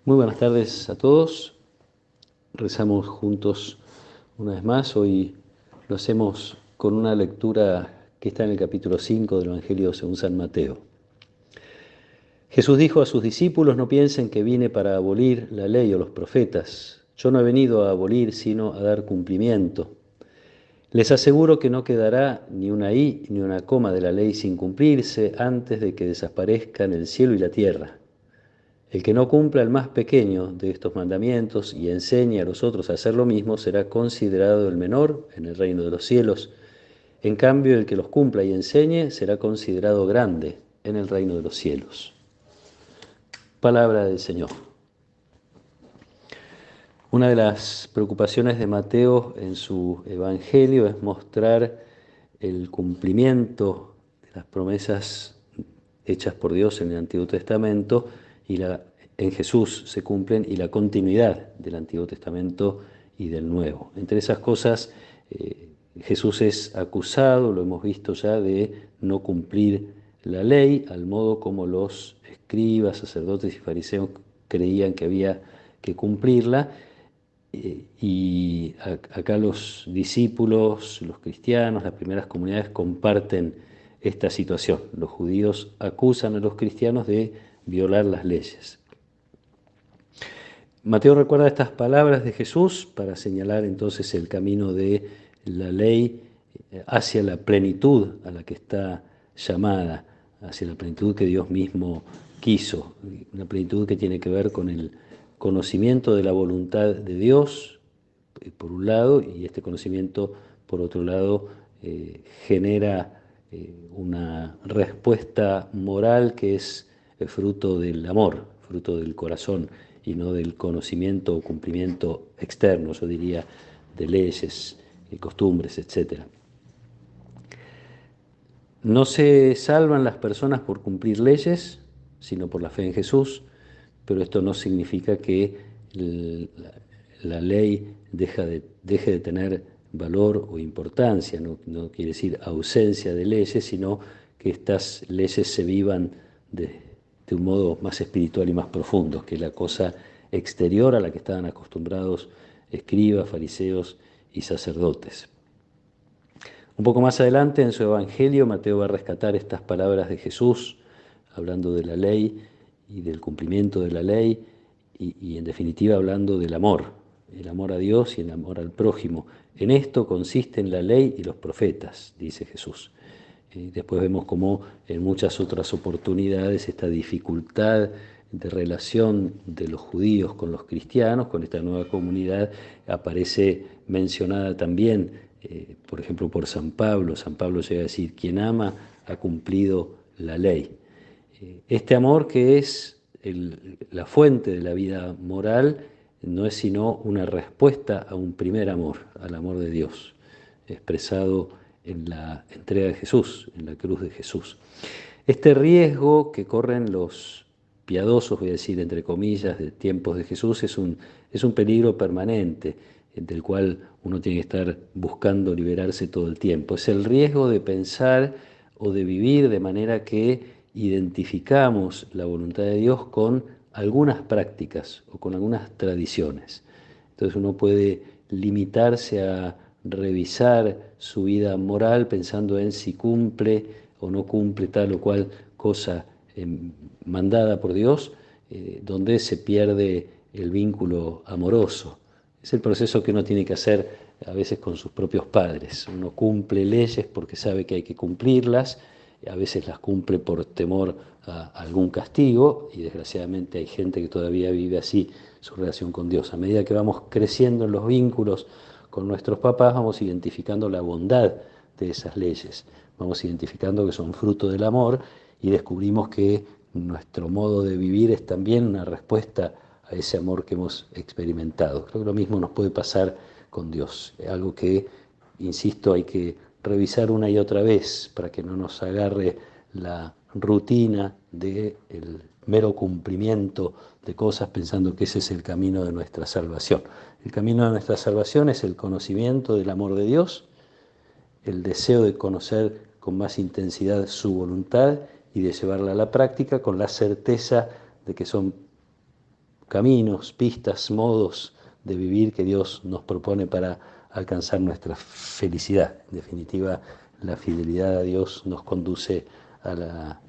Muy buenas tardes a todos. Rezamos juntos una vez más. Hoy lo hacemos con una lectura que está en el capítulo 5 del Evangelio según San Mateo. Jesús dijo a sus discípulos: no piensen que vine para abolir la ley o los profetas. Yo no he venido a abolir, sino a dar cumplimiento. Les aseguro que no quedará ni una i ni una coma de la ley sin cumplirse antes de que desaparezcan el cielo y la tierra. El que no cumpla el más pequeño de estos mandamientos y enseñe a los otros a hacer lo mismo será considerado el menor en el reino de los cielos. En cambio, el que los cumpla y enseñe será considerado grande en el reino de los cielos. Palabra del Señor. Una de las preocupaciones de Mateo en su Evangelio es mostrar el cumplimiento de las promesas hechas por Dios en el Antiguo Testamento y en Jesús se cumplen, y la continuidad del Antiguo Testamento y del Nuevo. Entre esas cosas, Jesús es acusado, lo hemos visto ya, de no cumplir la ley al modo como los escribas, sacerdotes y fariseos creían que había que cumplirla. Y acá los discípulos, los cristianos, las primeras comunidades comparten esta situación. Los judíos acusan a los cristianos de violar las leyes. Mateo recuerda estas palabras de Jesús para señalar entonces el camino de la ley hacia la plenitud a la que está llamada, hacia la plenitud que Dios mismo quiso, una plenitud que tiene que ver con el conocimiento de la voluntad de Dios, por un lado, y este conocimiento, por otro lado, genera una respuesta moral que es fruto del amor, fruto del corazón, y no del conocimiento o cumplimiento externo, yo diría, de leyes, costumbres, etc. No se salvan las personas por cumplir leyes, sino por la fe en Jesús, pero esto no significa que la ley deje de tener valor o importancia, no quiere decir ausencia de leyes, sino que estas leyes se vivan de un modo más espiritual y más profundo, que la cosa exterior a la que estaban acostumbrados escribas, fariseos y sacerdotes. Un poco más adelante en su Evangelio, Mateo va a rescatar estas palabras de Jesús, hablando de la ley y del cumplimiento de la ley, y en definitiva hablando del amor, el amor a Dios y el amor al prójimo. En esto consisten la ley y los profetas, dice Jesús. Después vemos cómo en muchas otras oportunidades esta dificultad de relación de los judíos con los cristianos, con esta nueva comunidad, aparece mencionada también, por ejemplo, por San Pablo. San Pablo llega a decir: quien ama ha cumplido la ley. Este amor, que es la fuente de la vida moral, no es sino una respuesta a un primer amor, al amor de Dios, expresado en la entrega de Jesús, en la cruz de Jesús. Este riesgo que corren los piadosos, voy a decir entre comillas, de tiempos de Jesús, es un peligro permanente, del cual uno tiene que estar buscando liberarse todo el tiempo. Es el riesgo de pensar o de vivir de manera que identificamos la voluntad de Dios con algunas prácticas o con algunas tradiciones. Entonces uno puede limitarse a revisar su vida moral pensando en si cumple o no cumple tal o cual cosa mandada por Dios, donde se pierde el vínculo amoroso. Es el proceso que uno tiene que hacer a veces con sus propios padres. Uno cumple leyes porque sabe que hay que cumplirlas, a veces las cumple por temor a algún castigo, y desgraciadamente hay gente que todavía vive así su relación con Dios. A medida que vamos creciendo en los vínculos con nuestros papás, vamos identificando la bondad de esas leyes, vamos identificando que son fruto del amor, y descubrimos que nuestro modo de vivir es también una respuesta a ese amor que hemos experimentado. Creo que lo mismo nos puede pasar con Dios, algo que, insisto, hay que revisar una y otra vez para que no nos agarre la rutina del mero cumplimiento de cosas pensando que ese es el camino de nuestra salvación. El camino de nuestra salvación es el conocimiento del amor de Dios, el deseo de conocer con más intensidad su voluntad y de llevarla a la práctica con la certeza de que son caminos, pistas, modos de vivir que Dios nos propone para alcanzar nuestra felicidad. En definitiva, la fidelidad a Dios nos conduce a la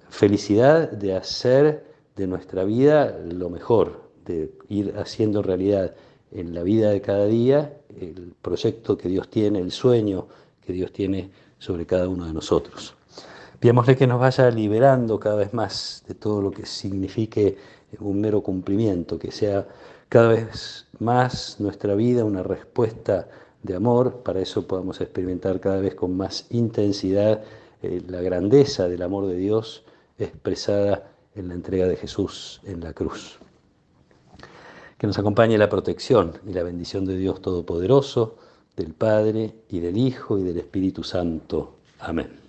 felicidad de hacer de nuestra vida lo mejor, de ir haciendo realidad en la vida de cada día el proyecto que Dios tiene, el sueño que Dios tiene sobre cada uno de nosotros. Pidámosle que nos vaya liberando cada vez más de todo lo que signifique un mero cumplimiento, que sea cada vez más nuestra vida una respuesta de amor. Para eso podamos experimentar cada vez con más intensidad la grandeza del amor de Dios expresada en la entrega de Jesús en la cruz. Que nos acompañe la protección y la bendición de Dios Todopoderoso, del Padre y del Hijo y del Espíritu Santo. Amén.